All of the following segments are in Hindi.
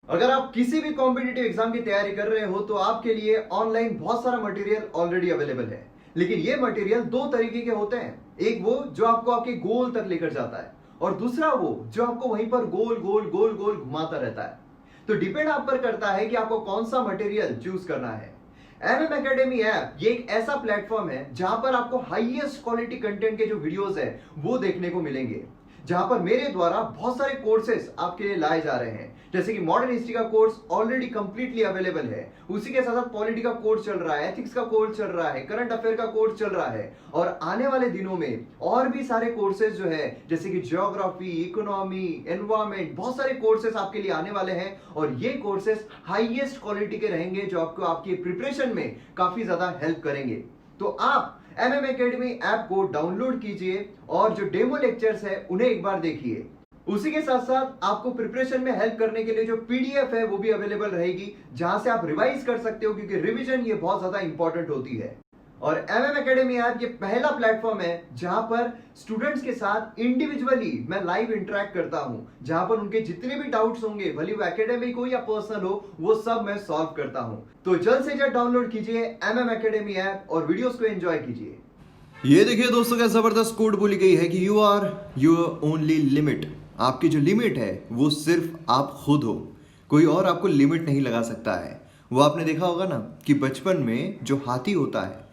अगर आप किसी भी कॉम्पिटिटिव एग्जाम की तैयारी कर रहे हो तो आपके लिए ऑनलाइन बहुत सारा मटेरियल ऑलरेडी अवेलेबल है। लेकिन ये मटेरियल दो तरीके के होते हैं, एक वो जो आपको आपके गोल तक लेकर जाता है और दूसरा वो जो आपको वहीं पर गोल गोल गोल गोल घुमाता रहता है। तो डिपेंड आप पर करता है कि आपको कौन सा मटेरियल चूज करना है। एमएम एकेडमी ऐप ये एक ऐसा प्लेटफॉर्म है जहां पर आपको हाईएस्ट क्वालिटी कंटेंट के जो वीडियोस है वो देखने को मिलेंगे, जहां पर मेरे द्वारा बहुत सारे कोर्सेज आपके लिए लाए जा रहे हैं। जैसे कि मॉडर्न हिस्ट्री का कोर्स ऑलरेडी कंप्लीटली अवेलेबल है, उसी के साथ साथ पॉलिटी का कोर्स चल रहा है, एथिक्स का कोर्स चल रहा है, करंट अफेयर का कोर्स चल रहा है और आने वाले दिनों में और भी सारे कोर्सेज जो है जैसे कि ज्योग्राफी, इकोनॉमी, एनवायरमेंट, बहुत सारे कोर्सेज आपके लिए आने वाले हैं और ये कोर्सेज हाईएस्ट क्वालिटी के रहेंगे जो आपको आपकी प्रिपरेशन में काफी ज्यादा हेल्प करेंगे। तो आप एमएम एकेडमी ऐप को डाउनलोड कीजिए और जो डेमो लेक्चर्स है उन्हें एक बार देखिए। उसी के साथ साथ आपको प्रिपरेशन में हेल्प करने के लिए जो पीडीएफ है वो भी अवेलेबल रहेगी, जहां से आप रिवाइज कर सकते हो, क्योंकि रिवीजन ये बहुत ज्यादा इंपॉर्टेंट होती है। और एमएम एकेडमी ऐप ये पहला प्लेटफॉर्म है जहां पर स्टूडेंट्स के साथ इंडिविजुअली मैं लाइव इंटरेक्ट करता हूं, जहां पर उनके जितने भी डाउट्स होंगे, भले वो एकेडमिक हो या पर्सनल हो, वो सब मैं सॉल्व करता हूं। तो जल्द से जल्द डाउनलोड कीजिए एमएम एकेडमी ऐप और वीडियोस को एंजॉय कीजिए। ये देखिए दोस्तों, क्या जबरदस्त कोड बोली गई है कि you are your only limit. आपकी जो लिमिट है वो सिर्फ आप खुद हो, कोई और आपको लिमिट नहीं लगा सकता है। वो आपने देखा होगा ना कि बचपन में जो हाथी होता है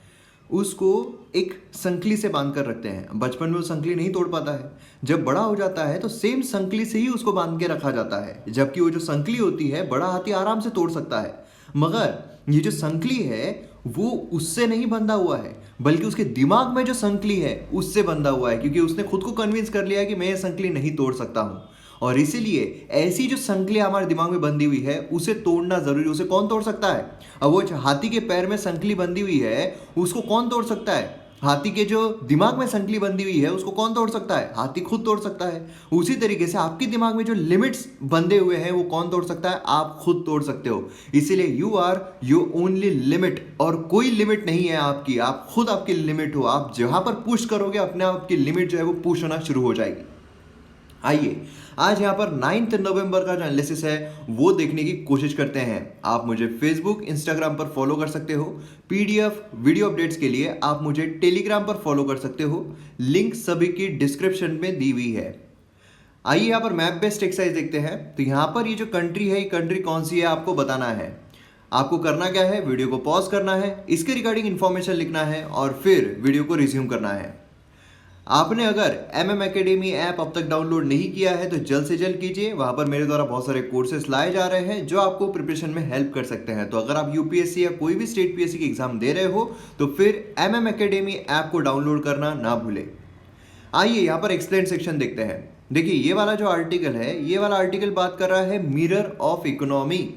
उसको एक संकली से बांध कर रखते हैं। बचपन में वो संकली नहीं तोड़ पाता है, जब बड़ा हो जाता है तो सेम संकली से ही उसको बांध के रखा जाता है, जबकि वो जो संकली होती है बड़ा हाथी आराम से तोड़ सकता है। मगर ये जो संकली है वो उससे नहीं बंधा हुआ है, बल्कि उसके दिमाग में जो संकली है उससे बंधा हुआ है, क्योंकि उसने खुद को कन्विंस कर लिया है कि मैं ये संकली नहीं तोड़ सकता हूँ। और इसीलिए ऐसी जो संकलियां हमारे दिमाग में बंधी हुई है उसे तोड़ना जरूरी। उसे कौन तोड़ सकता है? अब वो हाथी के पैर में संकली बंधी हुई है, उसको कौन तोड़ सकता है? हाथी के जो दिमाग में संकली बंधी हुई है उसको कौन तोड़ सकता है? हाथी खुद तोड़ सकता है। उसी तरीके से आपके दिमाग में जो लिमिट्स बंधे हुए हैं वो कौन तोड़ सकता है? आप खुद तोड़ सकते हो। इसीलिए you are your only limit, और कोई लिमिट नहीं है आपकी, आप खुद आपकी लिमिट हो। आप जहां पर पुश करोगे अपने आप की लिमिट जो है वो पुश होना शुरू हो जाएगी। आइए आज यहाँ पर 9 नवंबर का जो एनालिसिस है वो देखने की कोशिश करते हैं। आप मुझे फेसबुक, इंस्टाग्राम पर फॉलो कर सकते हो। पीडीएफ वीडियो अपडेट्स के लिए आप मुझे टेलीग्राम पर फॉलो कर सकते हो। लिंक सभी की डिस्क्रिप्शन में दी हुई है। आइए यहाँ पर मैप बेस्ड एक्सरसाइज देखते हैं। तो यहाँ पर ये जो कंट्री है, ये कंट्री कौन सी है आपको बताना है। आपको करना क्या है, वीडियो को पॉज करना है, इसके रिगार्डिंग इन्फॉर्मेशन लिखना है और फिर वीडियो को रिज्यूम करना है। आपने अगर एमएम एकेडमी ऐप अब तक डाउनलोड नहीं किया है तो जल्द से जल्द कीजिए। वहाँ पर मेरे द्वारा बहुत सारे कोर्सेज लाए जा रहे हैं जो आपको प्रिपरेशन में हेल्प कर सकते हैं। तो अगर आप यूपीएससी या कोई भी स्टेट पीएससी की एग्जाम दे रहे हो तो फिर एमएम एकेडमी ऐप को डाउनलोड करना ना भूलें। आइए यहाँ पर एक्सप्लेन सेक्शन देखते हैं। देखिए ये वाला जो आर्टिकल है, ये वाला आर्टिकल बात कर रहा है मिरर ऑफ इकोनॉमी,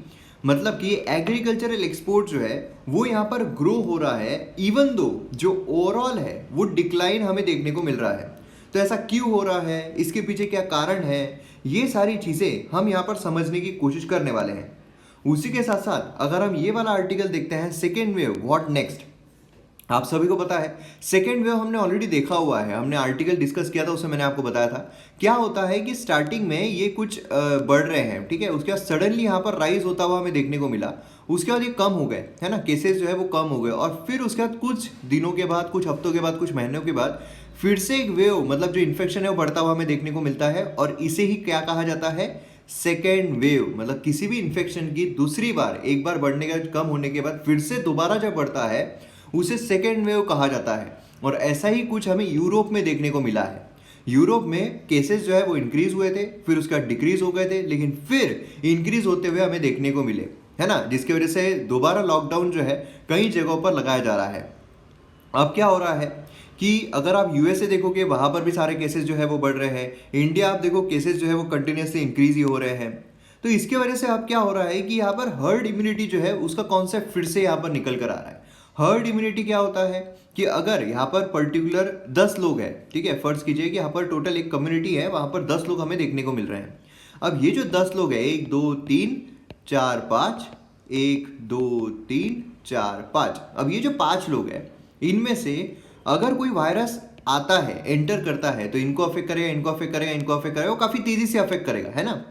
मतलब कि एग्रीकल्चरल एक्सपोर्ट जो है वो यहाँ पर ग्रो हो रहा है, इवन दो जो ओवरऑल है वो डिक्लाइन हमें देखने को मिल रहा है। तो ऐसा क्यों हो रहा है, इसके पीछे क्या कारण है, ये सारी चीज़ें हम यहाँ पर समझने की कोशिश करने वाले हैं। उसी के साथ साथ अगर हम ये वाला आर्टिकल देखते हैं, सेकेंड वेव व्हाट नेक्स्ट। आप सभी को पता है सेकेंड वेव हमने ऑलरेडी देखा हुआ है, हमने आर्टिकल डिस्कस किया था, उसमें मैंने आपको बताया था क्या होता है कि स्टार्टिंग में ये कुछ बढ़ रहे हैं, ठीक है, उसके बाद सडनली यहाँ पर राइज होता हुआ हमें देखने को मिला, उसके बाद ये कम हो गए, है ना, केसेस जो है वो कम हो गए और फिर उसके बाद कुछ दिनों के बाद, कुछ हफ्तों के बाद, कुछ महीनों के बाद फिर से एक वेव, मतलब जो इन्फेक्शन है वो बढ़ता हुआ हमें देखने को मिलता है और इसे ही क्या कहा जाता है, सेकेंड वेव। मतलब किसी भी इन्फेक्शन की दूसरी बार, एक बार बढ़ने का कम होने के बाद फिर से दोबारा जब बढ़ता है उसे सेकेंड वेव कहा जाता है। और ऐसा ही कुछ हमें यूरोप में देखने को मिला है। यूरोप में केसेस जो है वो इंक्रीज हुए थे, फिर उसका डिक्रीज हो गए थे, लेकिन फिर इंक्रीज होते हुए हमें देखने को मिले, है ना, जिसकी वजह से दोबारा लॉकडाउन जो है कई जगहों पर लगाया जा रहा है। अब क्या हो रहा है कि अगर आप यूएसए देखोगे वहां पर भी सारे केसेस जो है वो बढ़ रहे हैं। इंडिया आप देखो केसेस जो है वो कंटिन्यूसली इंक्रीज ही हो रहे हैं। तो इसके वजह से अब क्या हो रहा है कि यहाँ पर हर्ड इम्यूनिटी जो है उसका कॉन्सेप्ट फिर से यहाँ पर निकल कर आ रहा है। हर्ड इम्यूनिटी क्या होता है कि अगर यहाँ पर पर्टिकुलर 10 लोग हैं, ठीक है, फर्ज कीजिए कि यहाँ पर टोटल एक कम्युनिटी है, वहाँ पर 10 लोग हमें देखने को मिल रहे हैं। अब ये जो 10 लोग हैं, 1 2 3 4 5, 1 2 3 4 5, अब ये जो 5 लोग हैं इनमें से अगर कोई वायरस आता है, एंटर करता है, तो इनको अफेक्ट करेगा, इनको अफेक्ट करेगा, इनको अफेक्ट करेगा, वो काफ़ी तेज़ी से अफेक्ट करेगा, है ना।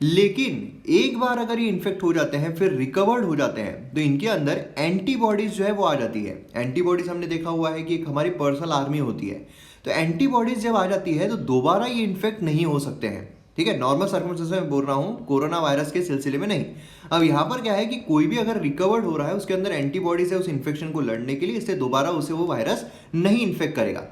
लेकिन एक बार अगर ये इन्फेक्ट हो जाते हैं फिर रिकवर्ड हो जाते हैं तो इनके अंदर एंटीबॉडीज जो है वो आ जाती है। एंटीबॉडीज हमने देखा हुआ है कि एक हमारी पर्सनल आर्मी होती है, तो एंटीबॉडीज जब आ जाती है तो दोबारा ये इन्फेक्ट नहीं हो सकते हैं। ठीक है, नॉर्मल सर्कमस्टेंसेस में बोल रहा हूँ, कोरोना वायरस के सिलसिले में नहीं। अब यहाँ पर क्या है कि कोई भी अगर रिकवर्ड हो रहा है उसके अंदर एंटीबॉडीज है उस इन्फेक्शन को लड़ने के लिए, इससे दोबारा उसे वो वायरस नहीं इन्फेक्ट करेगा।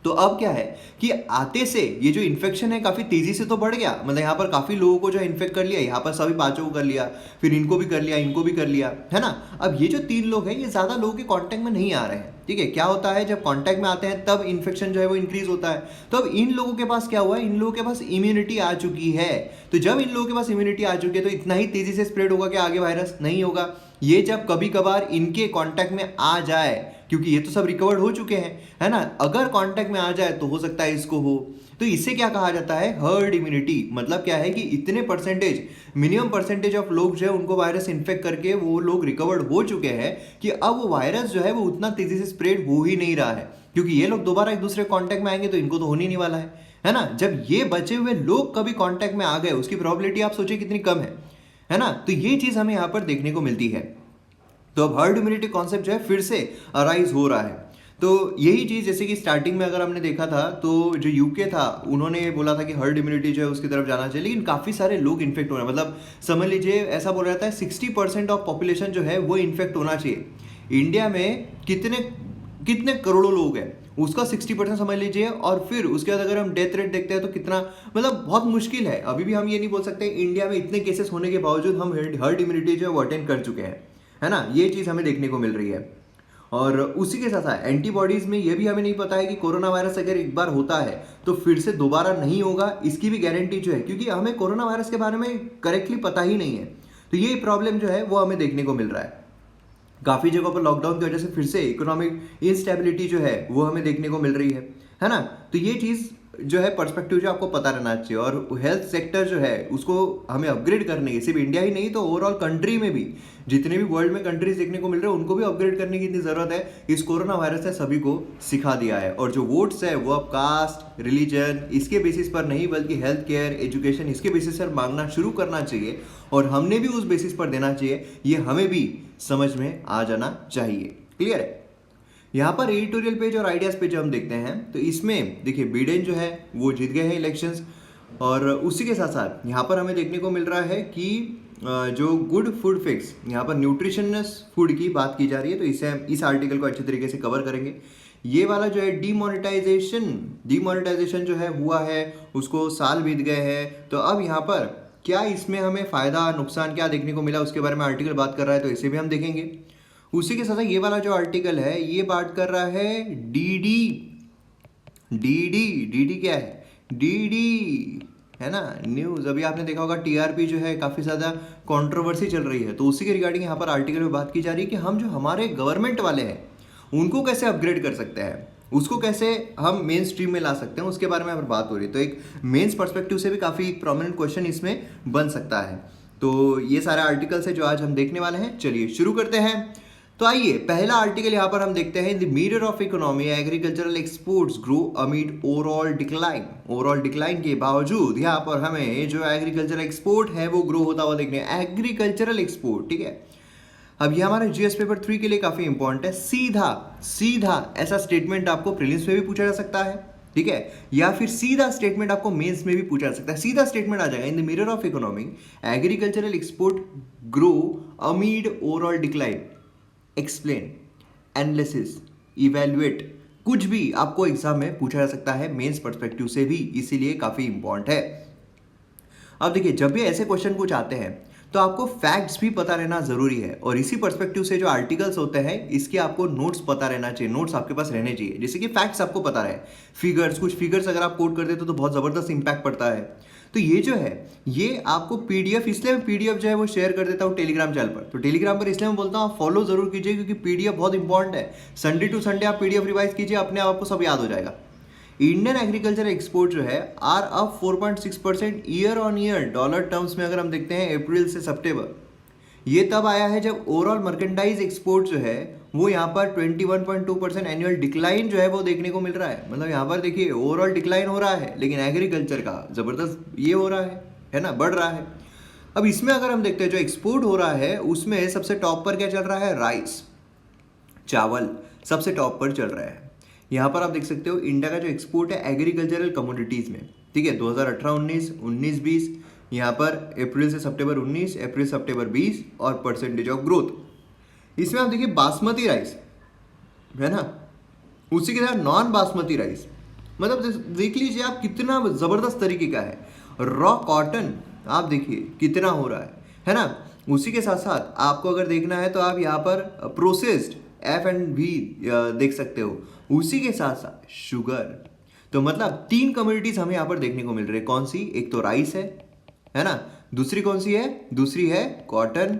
तो अब क्या है कि आते से ये जो इन्फेक्शन है काफी तेजी से तो बढ़ गया, मतलब यहाँ पर काफी लोगों को जो इन्फेक्ट कर लिया, यहाँ पर सभी पांचों को कर लिया, फिर इनको भी कर लिया, इनको भी कर लिया, है ना। अब ये जो 3 लोग हैं ये ज्यादा लोगों के कांटेक्ट में नहीं आ रहे हैं। ठीक है, क्या होता है जब कांटेक्ट में आते हैं तब इन्फेक्शन जो है वो इंक्रीज होता है। तो अब इन लोगों के पास क्या हुआ, इन लोगों के पास इम्यूनिटी आ चुकी है। तो जब इन लोगों के पास इम्यूनिटी आ चुकी है तो इतना ही तेजी से स्प्रेड होगा कि आगे वायरस नहीं होगा। ये जब कभी कभार इनके कांटेक्ट में आ जाए, क्योंकि ये तो सब रिकवर्ड हो चुके हैं, है ना, अगर कांटेक्ट में आ जाए तो हो सकता है इसको हो। तो इसे क्या कहा जाता है, हर्ड इम्यूनिटी। मतलब क्या है कि इतने परसेंटेज, मिनिमम परसेंटेज ऑफ लोग जो है उनको वायरस इन्फेक्ट करके वो लोग रिकवर्ड हो चुके हैं कि अब वो वायरस जो है वो उतना तेजी से स्प्रेड हो ही नहीं रहा है, क्योंकि ये लोग दोबारा एक दूसरे कांटेक्ट में आएंगे तो इनको तो होने नहीं वाला है ना। जब ये बचे हुए लोग कभी कांटेक्ट में आ गए उसकी प्रोबेबिलिटी आप सोचिए कितनी कम है ना। तो ये चीज हमें यहाँ पर देखने को मिलती है। तो अब हर्ड इम्यूनिटी कॉन्सेप्ट जो है फिर से अराइज हो रहा है। तो यही चीज जैसे कि स्टार्टिंग में अगर हमने देखा था तो जो यूके था उन्होंने बोला था कि हर्ड इम्यूनिटी जो है उसकी तरफ जाना चाहिए, लेकिन काफी सारे लोग इन्फेक्ट हो रहे हैं। मतलब समझ लीजिए ऐसा बोला जाता है 60% ऑफ पॉपुलेशन जो है वो इन्फेक्ट होना चाहिए। इंडिया में कितने कितने करोड़ों लोग हैं उसका 60% समझ लीजिए, और फिर उसके बाद अगर हम डेथ रेट देखते हैं तो कितना, मतलब बहुत मुश्किल है। अभी भी हम ये नहीं बोल सकते इंडिया में इतने केसेस होने के बावजूद हम हर्ड इम्यूनिटी जो है वो अटेंड कर चुके हैं, है ना। ये चीज हमें देखने को मिल रही है। और उसी के साथ साथ एंटीबॉडीज में ये भी हमें नहीं पता है कि कोरोना वायरस अगर एक बार होता है तो फिर से दोबारा नहीं होगा, इसकी भी गारंटी जो है, क्योंकि हमें कोरोना वायरस के बारे में करेक्टली पता ही नहीं है। तो ये प्रॉब्लम जो है वो हमें देखने को मिल रहा है। काफी जगहों पर लॉकडाउन की वजह से फिर से इकोनॉमिक इंस्टेबिलिटी जो है वो हमें देखने को मिल रही है ना। तो ये चीज जो है पर्सपेक्टिव जो आपको पता रहना चाहिए। और हेल्थ सेक्टर जो है उसको हमें अपग्रेड करने की, सिर्फ इंडिया ही नहीं तो ओवरऑल कंट्री में भी जितने भी वर्ल्ड में कंट्रीज देखने को मिल रहे हैं उनको भी अपग्रेड करने की इतनी जरूरत है। इस कोरोना वायरस ने सभी को सिखा दिया है। और जो वोट्स है वो अब कास्ट, रिलीजन इसके बेसिस पर नहीं बल्कि हेल्थ केयर, एजुकेशन इसके बेसिस पर मांगना शुरू करना चाहिए, और हमने भी उस बेसिस पर देना चाहिए। ये हमें भी समझ में आ जाना चाहिए। क्लियर है। यहाँ पर एडिटोरियल पेज और आइडियाज पेज हम देखते हैं तो इसमें देखिए बिडेन जो है वो जीत गए हैं इलेक्शंस, और उसी के साथ साथ यहाँ पर हमें देखने को मिल रहा है कि जो गुड फूड फिक्स, यहाँ पर न्यूट्रिशनस फूड की बात की जा रही है। तो इसे हम इस आर्टिकल को अच्छे तरीके से कवर करेंगे। ये वाला जो है डीमोनेटाइजेशन जो है हुआ है उसको साल बीत गए हैं, तो अब यहाँ पर क्या इसमें हमें फायदा नुकसान क्या देखने को मिला उसके बारे में आर्टिकल बात कर रहा है, तो इसे भी हम देखेंगे। उसी के साथ ये वाला जो आर्टिकल है ये बात कर रहा है डीडी क्या है, डीडी है ना न्यूज। अभी आपने देखा होगा टीआरपी जो है काफी ज्यादा कंट्रोवर्सी चल रही है, तो उसी के रिगार्डिंग यहाँ पर आर्टिकल में बात की जा रही है कि हम जो हमारे गवर्नमेंट वाले हैं उनको कैसे अपग्रेड कर सकते हैं, उसको कैसे हम मेन स्ट्रीम में ला सकते हैं, उसके बारे में यहाँ पर बात हो रही है। तो एक मेंस पर्सपेक्टिव से भी काफी प्रोमिनेंट क्वेश्चन इसमें बन सकता है। तो ये सारे आर्टिकल्स है जो आज हम देखने वाले हैं। चलिए शुरू करते हैं। तो आइए पहला आर्टिकल यहाँ पर हम देखते हैं, the mirror of economy agricultural exports grow amid overall decline. Overall decline के बावजूद यहाँ पर हमें जो एग्रीकल्चरल एक्सपोर्ट है वो ग्रो होता हुआ देखने, एग्रीकल्चरल एक्सपोर्ट। ठीक है, अब ये हमारे जीएस पेपर 3 के लिए काफी इंपॉर्टेंट है। सीधा सीधा ऐसा स्टेटमेंट आपको प्रीलिम्स में भी पूछा जा सकता है, ठीक है, या फिर सीधा स्टेटमेंट आपको मेंस में भी पूछा जा सकता है। सीधा स्टेटमेंट आ जाएगा, in the mirror of economy agricultural export grow amid overall decline, explain, analysis, evaluate, कुछ भी आपको एग्जाम में पूछा जा सकता है मेंस पर्सपेक्टिव से भी, इसीलिए काफी इंपॉर्टेंट है। अब देखिए जब भी ऐसे क्वेश्चन कुछ आते हैं तो आपको फैक्ट्स भी पता रहना जरूरी है, और इसी पर्सपेक्टिव से जो आर्टिकल्स होते हैं इसके आपको नोट्स पता रहना चाहिए, नोट्स आपके पास रहने चाहिए, जैसे कि फैक्ट्स आपको पता रहे। फिगर्स, कुछ फिगर्स अगर आप कोट कर देते तो बहुत जबरदस्त इंपैक्ट पड़ता है। तो ये जो है ये आपको पीडीएफ, इसलिए मैं पीडीएफ जो है वो शेयर कर देता हूँ टेलीग्राम चैनल पर। तो टेलीग्राम पर इसलिए मैं बोलता हूँ आप फॉलो जरूर कीजिए, क्योंकि पीडीएफ बहुत इंपॉर्टेंट है। संडे टू संडे आप पीडीएफ रिवाइज कीजिए, अपने आप आपको सब याद हो जाएगा। इंडियन एग्रीकल्चर एक्सपोर्ट जो है are up 4.6% year on year dollar terms में। अगर हम देखते हैं अप्रैल से सितंबर, ये तब आया है जब ओवरऑल मर्केंटाइज एक्सपोर्ट जो है वो यहाँ पर 21.2% एनुअल डिक्लाइन जो है वो देखने को मिल रहा है। मतलब यहाँ पर देखिए ओवरऑल डिक्लाइन हो रहा है, लेकिन एग्रीकल्चर का जबरदस्त ये हो रहा है ना, बढ़ रहा है। अब इसमें अगर हम देखते हैं जो एक्सपोर्ट हो रहा है उसमें सबसे टॉप पर क्या चल रहा है, राइस, चावल सबसे टॉप पर चल रहा है। यहाँ पर आप देख सकते हो इंडिया का जो एक्सपोर्ट है एग्रीकल्चरल कमोडिटीज़ में, ठीक है, 2018-19, 19-20, यहाँ पर अप्रैल से सितंबर 19, अप्रैल सितंबर 20 और परसेंटेज ऑफ ग्रोथ। इसमें आप देखिए बासमती राइस है ना, उसी के साथ नॉन बासमती राइस, मतलब देख लीजिए आप कितना ज़बरदस्त तरीके का है। रॉ कॉटन आप देखिए कितना हो रहा है ना। उसी के साथ साथ आपको अगर देखना है तो आप यहाँ पर प्रोसेस्ड F&B देख सकते हो, उसी के साथ साथ शुगर। तो मतलब 3 कमोडिटीज हमें यहाँ पर देखने को मिल रही है। कौन सी, एक तो राइस है ना, दूसरी कौन सी है, दूसरी है कॉटन,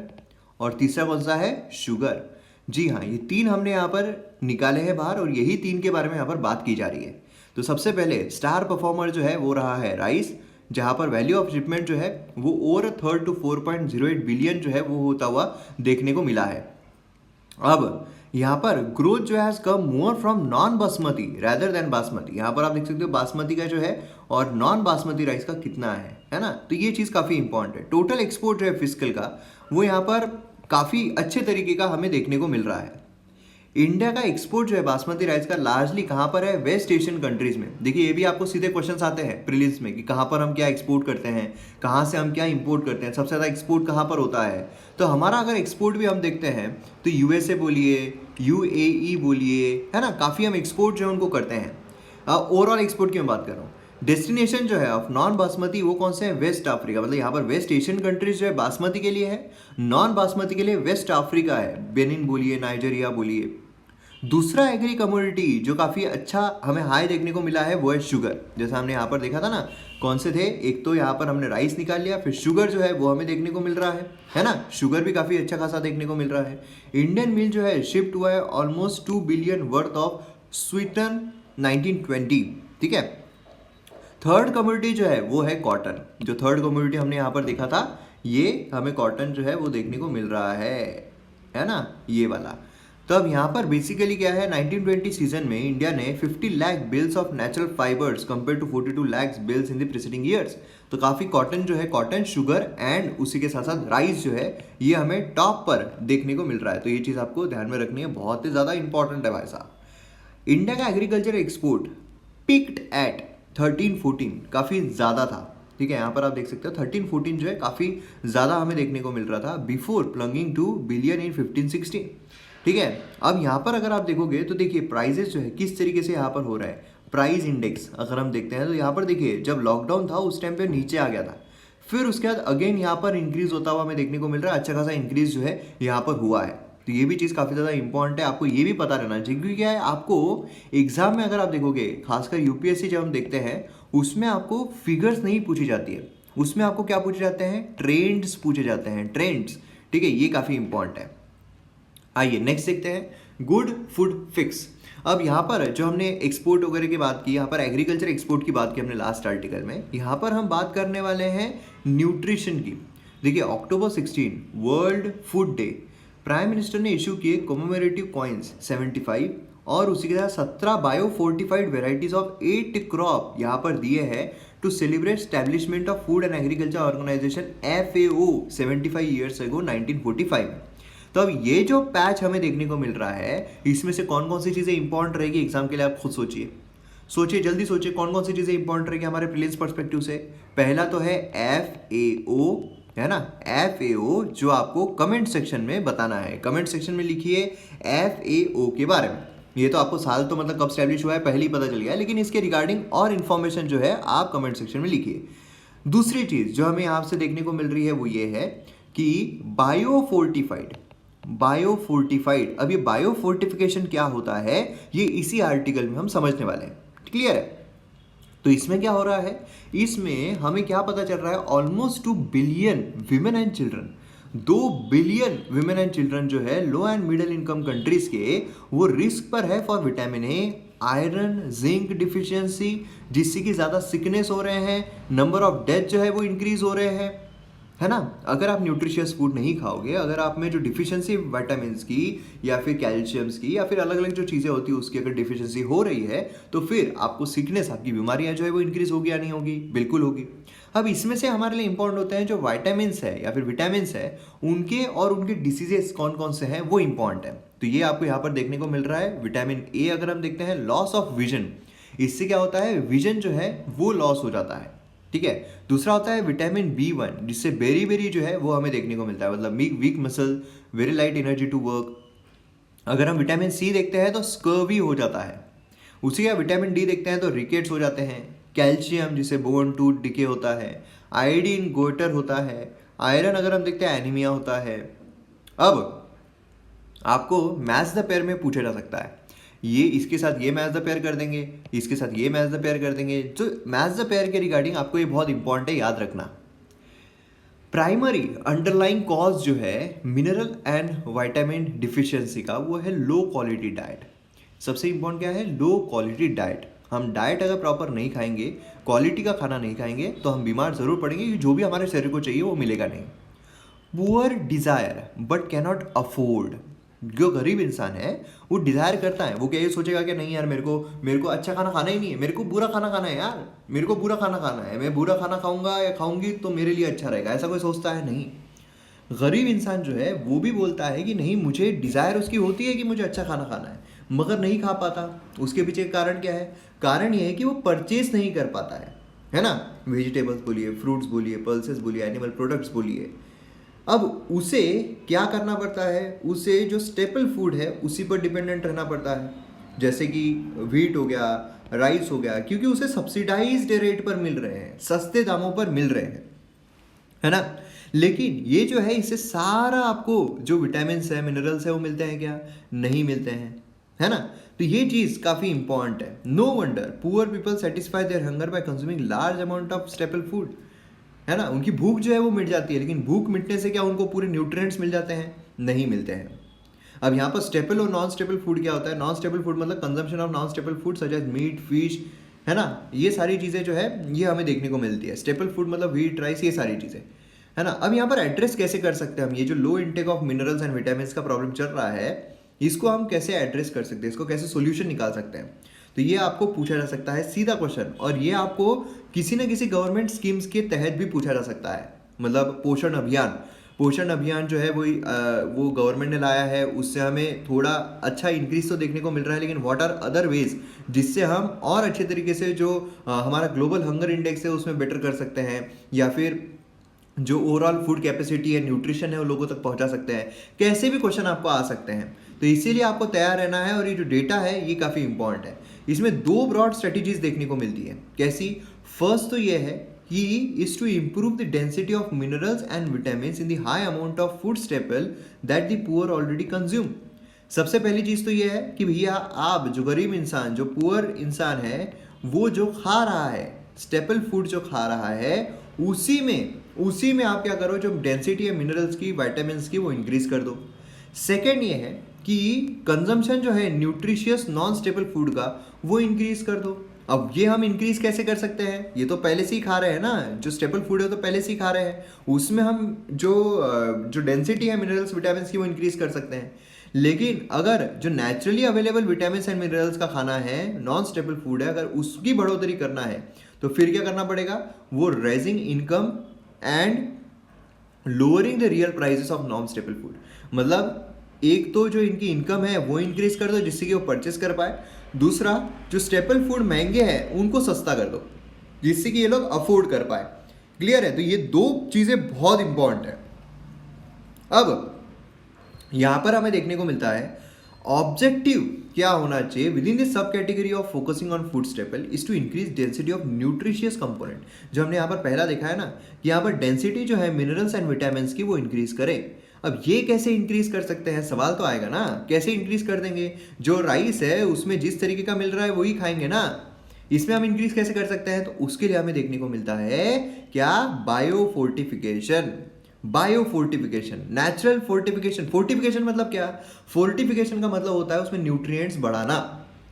और तीसरा कौन सा है, शुगर। जी हाँ, ये 3 हमने यहाँ पर निकाले हैं बाहर और यही 3 के बारे में यहाँ पर बात की जा रही है। तो सबसे पहले स्टार परफॉर्मर जो है वो रहा है राइस, जहाँ पर वैल्यू ऑफ शिपमेंट जो है वो ओवर 3 to 4.08 बिलियन जो है वो होता हुआ देखने को मिला है। अब यहाँ पर ग्रोथ जो है come more from non basmati rather than basmati. यहाँ पर आप देख सकते हो बासमती का जो है और नॉन बासमती राइस का कितना है ना। तो ये चीज़ काफ़ी इंपॉर्टेंट है। टोटल एक्सपोर्ट जो है फिस्कल का वो यहाँ पर काफ़ी अच्छे तरीके का हमें देखने को मिल रहा है। इंडिया का एक्सपोर्ट जो है बासमती राइस का लार्जली कहाँ पर है, वेस्ट एशियन कंट्रीज में। देखिए ये भी आपको सीधे क्वेश्चंस आते हैं प्रीलिम्स में कि कहाँ पर हम क्या एक्सपोर्ट करते हैं, कहाँ से हम क्या इंपोर्ट करते हैं, सबसे ज़्यादा एक्सपोर्ट कहाँ पर होता है। तो हमारा अगर एक्सपोर्ट भी हम देखते हैं तो यूएसए बोलिए, यूएई बोलिए, है ना, काफ़ी हम एक्सपोर्ट जो है उनको करते हैं। ओवरऑल एक्सपोर्ट की मैं बात कर रहा हूँ। डेस्टिनेशन जो है ऑफ नॉन बासमती वो कौन से हैं, वेस्ट अफ्रीका, मतलब यहाँ पर वेस्ट एशियन कंट्रीज जो है बासमती के लिए है, नॉन बासमती के लिए वेस्ट अफ्रीका है, बेनिन बोलिए, नाइजीरिया बोलिए। दूसरा एग्री कमोडिटी जो काफ़ी अच्छा हमें हाई देखने को मिला है वो है शुगर। जैसा हमने यहाँ पर देखा था ना, कौन से थे, एक तो यहाँ पर हमने राइस निकाल लिया, फिर शुगर जो है वो हमें देखने को मिल रहा है ना। शुगर भी काफ़ी अच्छा खासा देखने को मिल रहा है। इंडियन मिल जो है शिफ्ट हुआ है ऑलमोस्ट 2 बिलियन वर्थ ऑफ स्वीटन 1920, ठीक है। थर्ड कमोडिटी जो है वो है कॉटन। जो थर्ड कमोडिटी हमने यहाँ पर देखा था ये हमें कॉटन जो है वो देखने को मिल रहा है ना, ये वाला। तो अब यहाँ पर बेसिकली क्या है, 1920 सीजन में इंडिया ने 50 lakh bales of natural fibres compare to 42 lakh bales in the preceding years. तो काफ़ी कॉटन जो है, कॉटन, शुगर एंड उसी के साथ साथ राइस जो है ये हमें टॉप पर देखने को मिल रहा है। तो ये चीज़ आपको ध्यान में रखनी है, बहुत ही ज़्यादा इंपॉर्टेंट है भाई साहब। इंडिया का एग्रीकल्चर एक्सपोर्ट पिक्ड एट 13-14, काफ़ी ज़्यादा था, ठीक है। यहाँ पर आप देख सकते हो 13-14 जो है काफ़ी ज़्यादा हमें देखने को मिल रहा था बिफोर प्लंगिंग टू बिलियन इन 15-16, ठीक है। अब यहाँ पर अगर आप देखोगे तो देखिए प्राइजेस जो है किस तरीके से यहाँ पर हो रहा है। प्राइस इंडेक्स अगर हम देखते हैं तो यहाँ पर देखिए जब लॉकडाउन था उस टाइम पे नीचे आ गया था, फिर उसके बाद अगेन यहाँ पर इंक्रीज होता हुआ हमें देखने को मिल रहा है। अच्छा खासा इंक्रीज जो है यहाँ पर हुआ है। तो ये भी चीज़ काफ़ी ज़्यादा इंपॉर्टेंट है, आपको ये भी पता रहना चाहिए। क्योंकि क्या है, आपको एग्जाम में अगर आप देखोगे खासकर यूपीएससी जब हम देखते हैं उसमें आपको फिगर्स नहीं पूछी जाती है, उसमें आपको क्या पूछे जाते हैं, ट्रेंड्स पूछे जाते हैं, ट्रेंड्स, ठीक है। ये काफ़ी इंपॉर्टेंट है। आइए नेक्स्ट देखते हैं, गुड फूड फिक्स। अब यहाँ पर जो हमने एक्सपोर्ट वगैरह की बात की, यहाँ पर एग्रीकल्चर एक्सपोर्ट की बात की हमने लास्ट आर्टिकल में, यहाँ पर हम बात करने वाले हैं न्यूट्रिशन की। देखिए October 16 world food day, prime minister ने इशू किए कॉमेमोरेटिव कॉइन्स 75 और उसी के साथ 17 bio fortified varieties of 8 crop यहाँ पर दिए हैं to celebrate establishment of food and agriculture organisation FAO 75 years ago 1945। तो अब ये जो पैच हमें देखने को मिल रहा है इसमें से कौन कौन सी चीज़ें इंपॉर्टेंट रहेगी एग्जाम के लिए, आप खुद सोचिए जल्दी सोचिए कौन कौन सी चीज़ें इंपॉर्टेंट रहेगी हमारे प्रीलिम्स पर्सपेक्टिव से। पहला तो है FAO, है ना, FAO जो आपको कमेंट सेक्शन में बताना है। कमेंट सेक्शन में लिखिए FAO के बारे में। ये तो आपको साल तो मतलब कब स्टैब्लिश हुआ है पहले ही पता चल गया, लेकिन इसके रिगार्डिंग और इन्फॉर्मेशन जो है आप कमेंट सेक्शन में लिखिए। दूसरी चीज़ जो हमें यहाँ से देखने को मिल रही है वो ये है कि बायोफोर्टिफाइड। अब ये बायोफोर्टिफिकेशन क्या होता है ये इसी आर्टिकल में हम समझने वाले हैं, क्लियर है। तो इसमें क्या हो रहा है, इसमें हमें क्या पता चल रहा है, almost 2 billion women and children, 2 billion women and children जो है लो एंड मिडिल इनकम कंट्रीज के वो रिस्क पर है for vitamin A, iron, zinc deficiency, जिससे कि ज़्यादा सिकनेस हो रहे हैं, नंबर ऑफ डेथ जो है वो इंक्रीज हो रहे हैं, है ना। अगर आप न्यूट्रिशियस फूड नहीं खाओगे, अगर आप में जो डिफिशियंसी विटामिन्स की या फिर कैल्शियम्स की या फिर अलग अलग जो चीज़ें होती है उसकी अगर डिफिशियंसी हो रही है तो फिर आपको सिकनेस, आपकी बीमारियां जो है वो इंक्रीज होगी या नहीं होगी, बिल्कुल होगी। अब इसमें से हमारे लिए इंपॉर्टेंट होते हैं जो वाइटामिन्स है या फिर विटामिन्स है, उनके और उनके डिसीजेस कौन कौन से हैं वो इंपॉर्टेंट है। तो ये आपको यहाँ पर देखने को मिल रहा है। विटामिन ए अगर हम देखते हैं, लॉस ऑफ विजन, इससे क्या होता है, विजन जो है वो लॉस हो जाता है, ठीक है। दूसरा होता है विटामिन B1, जिससे बेरी बेरी जो है वो हमें देखने को मिलता है, मतलब weak muscle, very light energy to work. अगर हम विटामिन सी देखते हैं तो स्कर्वी हो जाता है। उसी का विटामिन डी देखते हैं तो रिकेट्स हो जाते हैं। कैल्शियम, जिसे बोन टूथ डिके होता है। आयोडीन, गोइटर होता है। आयरन अगर हम देखते हैं एनीमिया होता है। अब आपको मैच द पेयर में पूछा जा सकता है, ये इसके साथ ये मैच द पेयर कर देंगे, इसके साथ ये मैच द पेयर कर देंगे। तो मैच द पेयर के रिगार्डिंग आपको ये बहुत इंपॉर्टेंट है, याद रखना। प्राइमरी अंडरलाइंग कॉज जो है मिनरल एंड विटामिन डिफिशियंसी का, वो है लो क्वालिटी डाइट। सबसे इंपॉर्टेंट क्या है, लो क्वालिटी डाइट। हम डाइट अगर प्रॉपर नहीं खाएंगे, क्वालिटी का खाना नहीं खाएंगे, तो हम बीमार जरूर पड़ेंगे, क्योंकि जो भी हमारे शरीर को चाहिए वो मिलेगा नहीं। Poor Dzire but cannot afford, जो गरीब इंसान है वो डिजायर करता है, वो क्या ये सोचेगा कि नहीं यार, मेरे को अच्छा खाना खाना ही नहीं है, मेरे को बुरा खाना खाना है यार, मेरे को बुरा खाना खाना है, मैं बुरा खाना खाऊंगा या खाऊंगी तो मेरे लिए अच्छा रहेगा, ऐसा कोई सोचता है नहीं। गरीब इंसान जो है वो भी बोलता है कि नहीं, मुझे डिजायर उसकी होती है कि मुझे अच्छा खाना खाना है, मगर नहीं खा पाता। उसके पीछे कारण क्या है, कारण ये है कि वो परचेज नहीं कर पाता है ना। वेजिटेबल्स बोलिए, फ्रूट्स बोलिए, पल्सेस बोलिए, एनिमल प्रोडक्ट्स बोलिए। अब उसे क्या करना पड़ता है, उसे जो स्टेपल फूड है उसी पर डिपेंडेंट रहना पड़ता है, जैसे कि व्हीट हो गया, राइस हो गया, क्योंकि उसे सब्सिडाइज्ड रेट पर मिल रहे हैं, सस्ते दामों पर मिल रहे हैं, है ना। लेकिन ये जो है, इससे सारा आपको जो विटामिन है, मिनरल्स है, वो मिलते हैं क्या, नहीं मिलते हैं, है ना। तो ये चीज काफी इंपॉर्टेंट है। No wonder poor people satisfy their hunger by consuming large amount of staple food, है ना। उनकी भूख जो है वो मिट जाती है, लेकिन भूख मिटने से क्या उनको पूरे न्यूट्रिएंट्स मिल जाते हैं, नहीं मिलते हैं। अब यहाँ पर स्टेपल और नॉन स्टेपल फूड क्या होता है, नॉन स्टेपल फूड मतलब consumption of non staple food such as meat, fish, है ना। ये सारी चीज़ें जो है ये हमें देखने को मिलती है। स्टेपल फूड मतलब व्हीट, राइस, ये सारी चीज़ें, है ना। अब यहाँ पर एड्रेस कैसे कर सकते हैं हम, ये जो low intake of minerals and vitamin का प्रॉब्लम चल रहा है, इसको हम कैसे एड्रेस कर सकते हैं, इसको कैसे सोल्यूशन निकाल सकते हैं। तो ये आपको पूछा जा सकता है सीधा क्वेश्चन, और ये आपको किसी न किसी गवर्नमेंट स्कीम्स के तहत भी पूछा जा सकता है। मतलब पोषण अभियान जो है वो गवर्नमेंट ने लाया है, उससे हमें थोड़ा अच्छा इंक्रीज तो देखने को मिल रहा है, लेकिन व्हाट आर अदर वेज जिससे हम और अच्छे तरीके से जो हमारा ग्लोबल हंगर इंडेक्स है उसमें बेटर कर सकते हैं, या फिर जो ओवरऑल फूड कैपेसिटी है, न्यूट्रिशन है, वो लोगों तक पहुंचा सकते हैं। कैसे भी क्वेश्चन आपको आ सकते हैं, तो इसीलिए आपको तैयार रहना है। और ये जो डेटा है ये काफ़ी इंपॉर्टेंट है। इसमें दो ब्रॉड स्ट्रेटेजीज देखने को मिलती है। कैसी, फर्स्ट तो ये है कि is to improve the density of minerals and vitamin in the high amount of food staple that the poor already consume. सबसे पहली चीज़ तो ये है कि भैया आप जो गरीब इंसान, जो पुअर इंसान है, वो जो खा रहा है स्टेपल फूड जो खा रहा है, उसी में आप क्या करो, जो डेंसिटी है मिनरल्स की, विटामिन की, वो इंक्रीज कर दो। सेकेंड ये है कि कंजम्पशन जो है न्यूट्रिशियस नॉन स्टेबल फूड का, वो इंक्रीज कर दो। अब ये हम इंक्रीज कैसे कर सकते हैं, ये तो पहले से ही खा रहे हैं ना, जो स्टेबल फूड है तो पहले से ही खा रहे हैं, उसमें हम जो डेंसिटी है मिनरल्स विटामिन की, वो इंक्रीज कर सकते हैं। लेकिन अगर जो naturally available vitamin and minerals का खाना है, नॉन स्टेबल फूड है, अगर उसकी बढ़ोतरी करना है तो फिर क्या करना पड़ेगा, वो raising income and lowering the real prices of non stable food. मतलब एक तो जो इनकी इनकम है वो इंक्रीज कर दो जिससे कि वो परचेस कर पाए, दूसरा जो स्टेपल फूड महंगे हैं उनको सस्ता कर दो जिससे कि ये लोग अफोर्ड कर पाए। क्लियर है, तो ये दो चीजें बहुत इंपॉर्टेंट है। अब यहां पर हमें देखने को मिलता है ऑब्जेक्टिव क्या होना चाहिए within the sub category of focusing on food staple is to increase density of nutritious component. जो हमने यहाँ पर पहला देखा है ना कि यहाँ पर डेंसिटी जो है मिनरल्स एंड विटामिन की वो इंक्रीज करे। अब ये कैसे इंक्रीज कर सकते हैं, सवाल तो आएगा ना, कैसे इंक्रीज कर देंगे, जो राइस है उसमें जिस तरीके का मिल रहा है वही खाएंगे ना, इसमें हम इंक्रीज कैसे कर सकते हैं, तो उसके लिए हमें देखने को मिलता है क्या, biofortification. Biofortification, natural fortification. Fortification मतलब क्या, फोर्टिफिकेशन का मतलब होता है उसमें न्यूट्रिएंट्स बढ़ाना,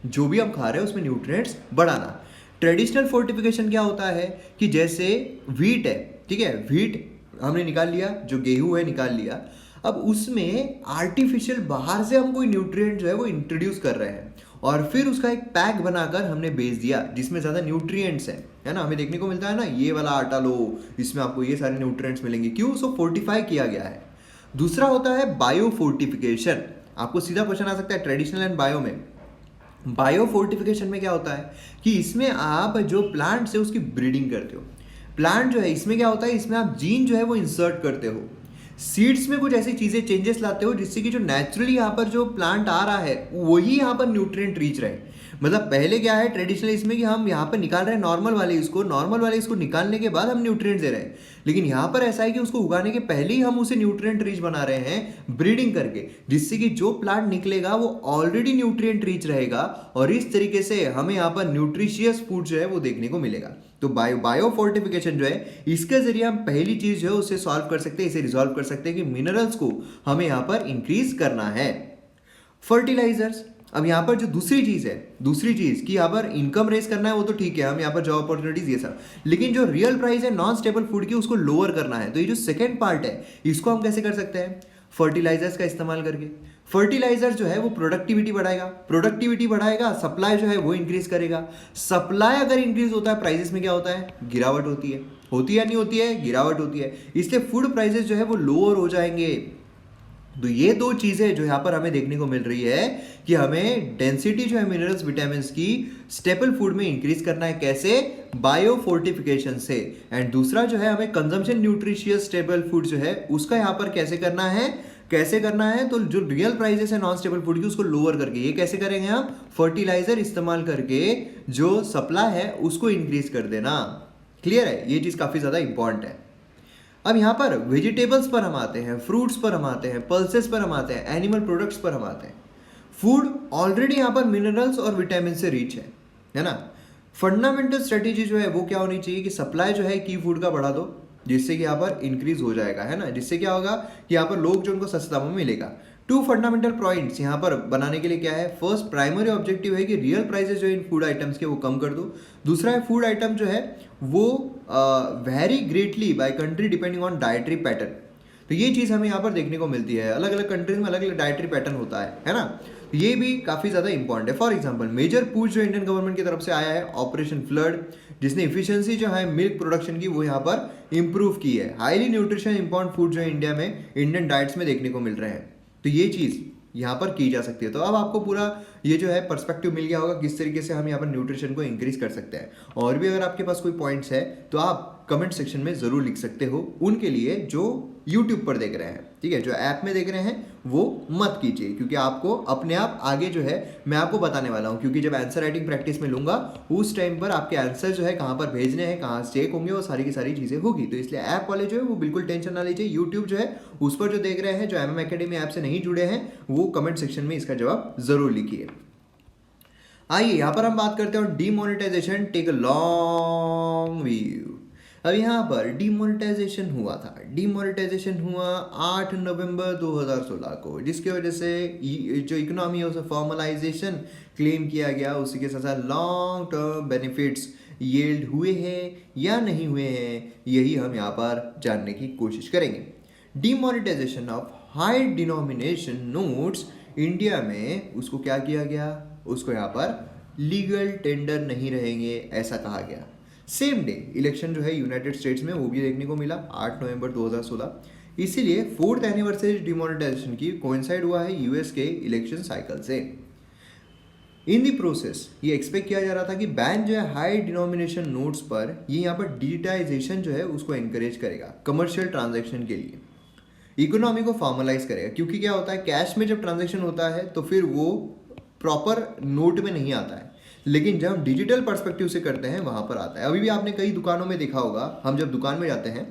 जो भी हम खा रहे हैं उसमें न्यूट्रिएंट्स बढ़ाना। ट्रेडिशनल फोर्टिफिकेशन क्या होता है कि जैसे व्हीट है, ठीक है, व्हीट हमने निकाल लिया, जो गेहूं है निकाल लिया, अब उसमें आर्टिफिशियल बाहर से हम कोई न्यूट्रिएंट जो है वो इंट्रोड्यूस कर रहे हैं और फिर उसका एक पैक बनाकर हमने बेच दिया जिसमें ज़्यादा न्यूट्रिएंट्स है ना। हमें देखने को मिलता है ना, ये वाला आटा लो, इसमें आपको ये सारे न्यूट्रिएंट्स मिलेंगे, क्यों? उसको फोर्टिफाई किया गया है। दूसरा होता है बायो फोर्टिफिकेशन। आपको सीधा क्वेश्चन आ सकता है ट्रेडिशनल एंड बायो में। बायो फोर्टिफिकेशन में क्या होता है कि इसमें आप जो प्लांट है उसकी ब्रीडिंग करते हो। प्लांट जो है इसमें क्या होता है, इसमें आप जीन जो है वो इंसर्ट करते हो, सीड्स में कुछ ऐसी चीजें चेंजेस लाते हो जिससे कि जो नेचुरली यहाँ पर जो प्लांट आ रहा है वही यहाँ पर न्यूट्रिएंट रीच रहे। मतलब पहले क्या है ट्रेडिशनल इसमें कि हम यहाँ पर निकाल रहे हैं नॉर्मल वाले इसको निकालने के बाद हम न्यूट्रिएंट दे रहे हैं, लेकिन यहाँ पर ऐसा है कि उसको उगाने के पहले ही हम उसे न्यूट्रिएंट रिच बना रहे हैं ब्रीडिंग करके, जिससे कि जो प्लांट निकलेगा वो ऑलरेडी न्यूट्रिएंट रिच रहेगा और इस तरीके से हमें यहाँ पर न्यूट्रिशियस फूड जो है वो देखने को मिलेगा। तो बायो फोर्टिफिकेशन जो है इसके जरिए हम पहली चीज जो है उसे सॉल्व कर सकते हैं, इसे रिजॉल्व कर सकते हैं कि मिनरल्स को हमें यहाँ पर इंक्रीज करना है। फर्टिलाइजर्स, अब यहाँ पर जो दूसरी चीज कि यहाँ पर इनकम रेस करना है वो तो ठीक है, हम यहाँ पर जॉब अपॉर्चुनिटीज ये सब, लेकिन जो रियल प्राइस है नॉन स्टेबल फूड की उसको लोअर करना है। तो ये जो सेकेंड पार्ट है इसको हम कैसे कर सकते हैं? फर्टिलाइजर्स का इस्तेमाल करके। फर्टिलाइजर जो है वो प्रोडक्टिविटी बढ़ाएगा, सप्लाई जो है वो इंक्रीज करेगा। सप्लाई अगर इंक्रीज होता है प्राइसेस में क्या होता है? गिरावट होती है या नहीं होती है? गिरावट होती है, इसलिए फूड प्राइसेस जो है वो लोअर हो जाएंगे। तो ये दो चीजें जो यहाँ पर हमें देखने को मिल रही है कि हमें डेंसिटी जो है मिनरल्स विटामिन की स्टेपल फूड में इंक्रीज करना है। कैसे? बायो फोर्टिफिकेशन से। एंड दूसरा जो है हमें कंजम्पशन न्यूट्रिशियस स्टेबल फूड जो है उसका यहाँ पर कैसे करना है? तो जो रियल प्राइसेस है नॉन स्टेबल फूड की उसको लोअर करके। ये कैसे करेंगे हम? फर्टिलाइजर इस्तेमाल करके जो सप्लाई है उसको इंक्रीज कर देना। क्लियर है? ये चीज काफी ज्यादा इंपॉर्टेंट है। अब यहाँ पर वेजिटेबल्स पर हम आते हैं, फ्रूट्स पर हम आते हैं, पल्सेस पर हम आते हैं, एनिमल प्रोडक्ट्स पर हम आते हैं। फूड ऑलरेडी यहाँ पर मिनरल्स और विटामिन से रिच है ना। फंडामेंटल स्ट्रेटेजी जो है वो क्या होनी चाहिए कि सप्लाई जो है की फूड का बढ़ा दो, जिससे कि यहाँ पर इंक्रीज हो जाएगा, है ना। जिससे क्या होगा कि यहाँ पर लोग जो उनको सस्ता में मिलेगा। 2 फंडामेंटल पॉइंट्स यहाँ पर बनाने के लिए क्या है? फर्स्ट प्राइमरी ऑब्जेक्टिव है कि रियल प्राइसेस जो इन फूड आइटम्स के वो कम कर दो। दूसरा है फूड आइटम जो है वो very greatly by country depending on dietary pattern. तो ये चीज़ हमें यहाँ पर देखने को मिलती है, अलग अलग कंट्रीज में अलग अलग डाइटरी पैटर्न होता है ना। तो ये भी काफ़ी ज़्यादा इंपॉर्टेंट है। फॉर एग्जाम्पल मेजर पुश जो इंडियन गवर्नमेंट की तरफ से आया है ऑपरेशन फ्लड, जिसने इफिशियंसी जो है मिल्क प्रोडक्शन की वो यहाँ पर इंप्रूव की है। हाईली न्यूट्रिशन इंपॉर्टेंट फूड जो है इंडिया में इंडियन डाइट्स में देखने को मिल रहे हैं। तो ये चीज़ यहाँ पर की जा सकती है। तो अब आपको पूरा ये जो है पर्सपेक्टिव मिल गया होगा किस तरीके से हम यहाँ पर न्यूट्रिशन को इंक्रीज कर सकते हैं। और भी अगर आपके पास कोई पॉइंट्स है तो आप कमेंट सेक्शन में ज़रूर लिख सकते हो, उनके लिए जो यूट्यूब पर देख रहे हैं, ठीक है, जो ऐप में देख रहे हैं वो मत कीजिए, क्योंकि आपको अपने आप आगे जो है मैं आपको बताने वाला हूँ। क्योंकि जब आंसर राइटिंग प्रैक्टिस में लूँगा उस टाइम पर आपके आंसर जो है कहाँ पर भेजने हैं, कहाँ से चेक होंगे, वो सारी की सारी चीज़ें होगी। तो इसलिए ऐप वाले जो है वो बिल्कुल टेंशन ना लीजिए। यूट्यूब जो है उस पर जो देख रहे हैं, जो MM Academy ऐप से नहीं जुड़े हैं, वो कमेंट सेक्शन में इसका जवाब ज़रूर लिखिए। आइए यहाँ पर हम बात करते हैं demonetisation, take a long view. अब यहाँ पर डीमोनेटाइजेशन हुआ 8 नवंबर 2016 को, जिसकी वजह से जो इकोनॉमी है उसे फॉर्मलाइजेशन क्लेम किया गया। उसी के साथ साथ लॉन्ग टर्म बेनिफिट्स यील्ड हुए हैं या नहीं हुए हैं, यही हम यहाँ पर जानने की कोशिश करेंगे। Demonetisation of high denomination notes India में उसको क्या किया गया? उसको यहाँ पर लीगल टेंडर नहीं रहेंगे ऐसा कहा गया। सेम डे इलेक्शन जो है यूनाइटेड स्टेट्स में वो भी देखने को मिला 8 नवंबर 2016। इसीलिए 4th एनिवर्सरी डिमोनेटाइजेशन की कोइंसाइड हुआ है यूएस के इलेक्शन साइकिल से। इन दी प्रोसेस ये एक्सपेक्ट किया जा रहा था कि बैन जो है हाई डिनोमिनेशन नोट्स पर, ये यहाँ पर डिजिटाइजेशन जो है उसको एनकरेज करेगा कमर्शियल ट्रांजैक्शन के लिए, इकोनॉमी को फॉर्मलाइज करेगा। क्योंकि क्या होता है, कैश में जब ट्रांजैक्शन होता है तो फिर वो प्रॉपर नोट में नहीं आता है, लेकिन जब हम डिजिटल पर्सपेक्टिव से करते हैं वहाँ पर आता है। अभी भी आपने कई दुकानों में देखा होगा, हम जब दुकान में जाते हैं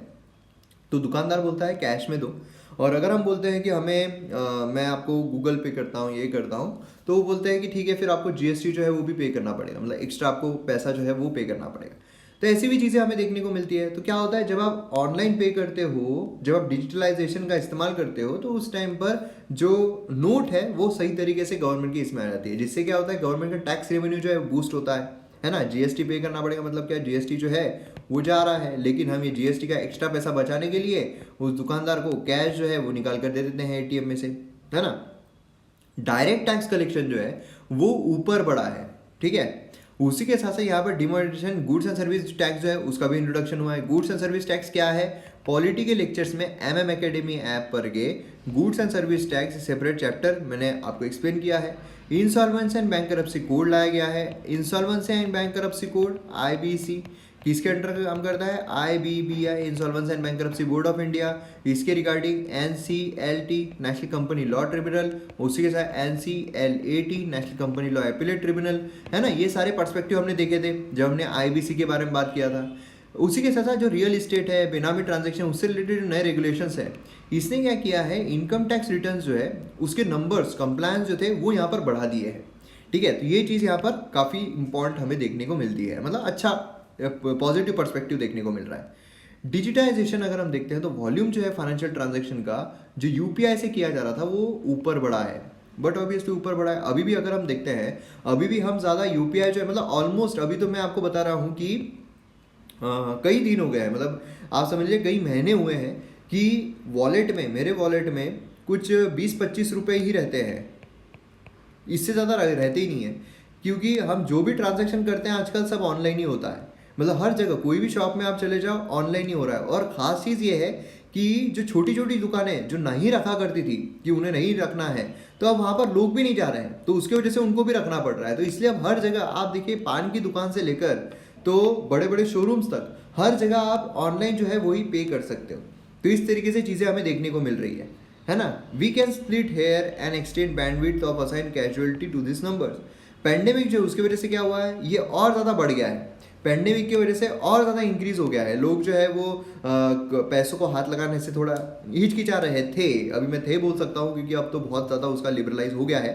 तो दुकानदार बोलता है कैश में दो, और अगर हम बोलते हैं कि मैं आपको गूगल पे करता हूँ, ये करता हूँ, तो वो बोलते हैं कि ठीक है फिर आपको GST जो है वो भी पे करना पड़ेगा, मतलब एक्स्ट्रा आपको पैसा जो है वो पे करना पड़ेगा। तो ऐसी भी चीज़ें हमें देखने को मिलती है। तो क्या होता है, जब आप ऑनलाइन पे करते हो, जब आप डिजिटलाइजेशन का इस्तेमाल करते हो, तो उस टाइम पर जो नोट है वो सही तरीके से गवर्नमेंट की इसमें आ जाती है, जिससे क्या होता है गवर्नमेंट का टैक्स रेवेन्यू जो है बूस्ट होता है ना। GST पे करना पड़ेगा, मतलब क्या GST जो है वो जा रहा है, लेकिन हम ये GST का एक्स्ट्रा पैसा बचाने के लिए उस दुकानदार को कैश जो है वो निकाल कर दे देते हैं ATM में से, है ना। डायरेक्ट टैक्स कलेक्शन जो है वो ऊपर बढ़ा है, ठीक है। उसी के साथ साथ यहाँ पर demonetisation goods and service tax जो है उसका भी इंट्रोडक्शन हुआ है। गुड्स एंड सर्विस टैक्स क्या है, पॉलिटी के लेक्चर्स में MM एकेडमी ऐप पर गए goods and service tax separate chapter मैंने आपको एक्सप्लेन किया है। इंसॉल्वेंसी एंड बैंकरप्सी कोड लाया गया है। Insolvency and bankruptcy code IBC किसके अंडर काम करता है, IBBI insolvency and bankruptcy board of India. इसके regarding NCLT national company law tribunal, उसी के साथ NCLAT national company law appellate tribunal, है ना। ये सारे पर्सपेक्टिव हमने देखे थे जब हमने IBC के बारे में बात किया था। उसी के साथ साथ जो रियल इस्टेट है, बेनामी ट्रांजेक्शन, उससे रिलेटेड नए रेगुलेशंस है। इसने क्या किया है, इनकम टैक्स रिटर्न जो है उसके नंबर्स कंप्लायंस जो थे वो यहाँ पर बढ़ा दिए हैं, ठीक है। तो ये चीज़ यहाँ पर काफ़ी इंपॉर्टेंट हमें देखने को मिलती है, मतलब अच्छा पॉजिटिव पर्सपेक्टिव देखने को मिल रहा है। डिजिटाइजेशन अगर हम देखते हैं तो वॉल्यूम जो है फाइनेंशियल ट्रांजैक्शन का जो UPI से किया जा रहा था वो ऊपर बढ़ा है, बट ऑब्वियसली ऊपर बढ़ा है। अभी भी अगर हम देखते हैं, अभी भी हम ज़्यादा UPI जो है, मतलब ऑलमोस्ट अभी तो मैं आपको बता रहा हूँ कि कई दिन हो गए हैं, मतलब आप समझ लीजिए कई महीने हुए हैं कि वॉलेट में, मेरे वॉलेट में कुछ 20-25 रुपये ही रहते हैं, इससे ज़्यादा रहते ही नहीं है। क्योंकि हम जो भी ट्रांजैक्शन करते हैं आजकल सब ऑनलाइन ही होता है, मतलब हर जगह कोई भी शॉप में आप चले जाओ ऑनलाइन ही हो रहा है। और ख़ास चीज़ ये है कि जो छोटी छोटी दुकानें जो नहीं रखा करती थी कि उन्हें नहीं रखना है, तो अब वहाँ पर लोग भी नहीं जा रहे हैं, तो उसकी वजह से उनको भी रखना पड़ रहा है। तो इसलिए अब हर जगह आप देखिए, पान की दुकान से लेकर तो बड़े बड़े शोरूम्स तक हर जगह आप ऑनलाइन जो है वही पे कर सकते हो। तो इस तरीके से चीज़ें हमें देखने को मिल रही है ना। We can split hair and extend bandwidth of assign causality to this numbers. Pandemic जो है उसकी वजह से क्या हुआ है, ये और ज़्यादा बढ़ गया है। पेंडेमिक की वजह से और ज़्यादा इंक्रीज हो गया है। लोग जो है वो पैसों को हाथ लगाने से थोड़ा हिचकिचा रहे थे, अभी मैं थे बोल सकता हूँ क्योंकि अब तो बहुत ज़्यादा उसका लिबरलाइज हो गया है,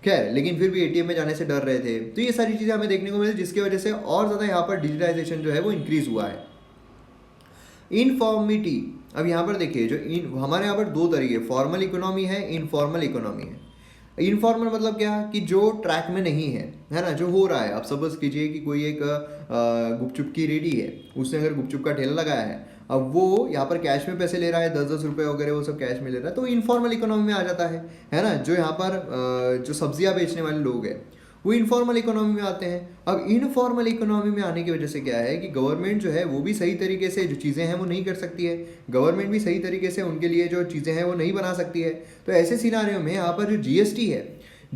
खैर, लेकिन फिर भी ATM में जाने से डर रहे थे। तो ये सारी चीज़ें हमें देखने को मिली जिसकी वजह से और ज़्यादा यहाँ पर डिजिटाइजेशन जो है वो इंक्रीज हुआ है। इनफॉर्मिटी, अब यहाँ पर देखिए जो हमारे यहाँ पर दो तरीके, फॉर्मल इकोनॉमी है, इनफॉर्मल इकोनॉमी है। इनफॉर्मल मतलब क्या, कि जो ट्रैक में नहीं है ना, जो हो रहा है। आप सपोज कीजिए कि कोई एक गुपचुप की रेडी है, उसने अगर गुपचुप का ठेला लगाया है, अब वो यहाँ पर कैश में पैसे ले रहा है, 10-10 रुपये वगैरह वो सब कैश में ले रहा है, तो इनफॉर्मल इकोनॉमी में आ जाता है ना। जो यहाँ पर जो सब्जियाँ बेचने वाले लोग हैं वो इनफॉर्मल इकोनॉमी में आते हैं। अब इनफॉर्मल इकोनॉमी में आने की वजह से क्या है कि गवर्नमेंट जो है वो भी सही तरीके से जो चीज़ें हैं वो नहीं कर सकती है, गवर्नमेंट भी सही तरीके से उनके लिए जो चीज़ें हैं वो नहीं बना सकती है। तो ऐसे सिनारियों में यहाँ पर जो GST है,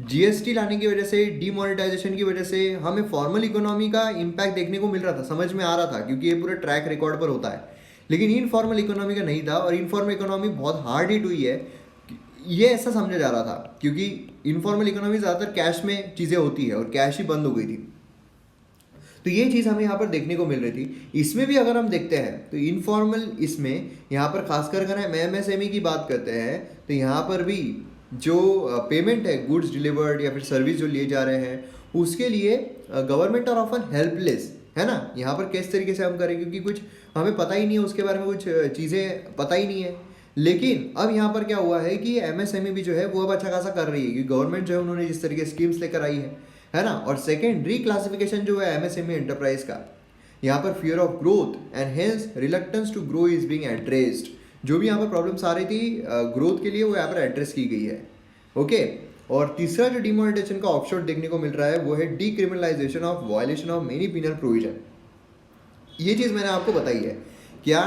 GST लाने की वजह से, डीमोनेटाइजेशन की वजह से हमें फॉर्मल इकोनॉमी का इम्पैक्ट देखने को मिल रहा था, समझ में आ रहा था, क्योंकि ये पूरे ट्रैक रिकॉर्ड पर होता है। लेकिन इनफॉर्मल इकोनॉमी का नहीं था, और इनफॉर्मल इकोनॉमी बहुत हार्ड हिट हुई है, ये ऐसा समझा जा रहा था, क्योंकि इनफॉर्मल इकोनॉमी ज़्यादातर कैश में चीज़ें होती है और कैश ही बंद हो गई थी। तो ये चीज़ हमें यहाँ पर देखने को मिल रही थी। इसमें भी अगर हम देखते हैं तो इनफॉर्मल, इसमें यहाँ पर खासकर अगर हम MSME की बात करते हैं तो यहाँ पर भी जो पेमेंट है, गुड्स डिलीवर्ड या फिर सर्विस जो लिए जा रहे हैं, उसके लिए गवर्नमेंट आर ऑफन हेल्पलेस, है ना। यहाँ पर किस तरीके से हम करें, क्योंकि कुछ हमें पता ही नहीं है उसके बारे में, कुछ चीज़ें पता ही नहीं है। लेकिन अब यहाँ पर क्या हुआ है कि MSME भी जो है वो अब अच्छा खासा कर रही है, क्योंकि गवर्नमेंट जो है उन्होंने जिस तरीके स्कीम्स लेकर आई है ना। और सेकंड, रीक्लासिफिकेशन जो है MSME एंटरप्राइज का, यहाँ पर fear of growth and hence reluctance to grow is being addressed. जो भी यहाँ पर प्रॉब्लम्स आ रही थी ग्रोथ के लिए, वो यहाँ पर एड्रेस की गई है, ओके। और तीसरा जो डिमोनेटाइजेशन का ऑफशॉट देखने को मिल रहा है वो है decriminalisation of violation of many penal provision. ये चीज़ मैंने आपको बताई है क्या,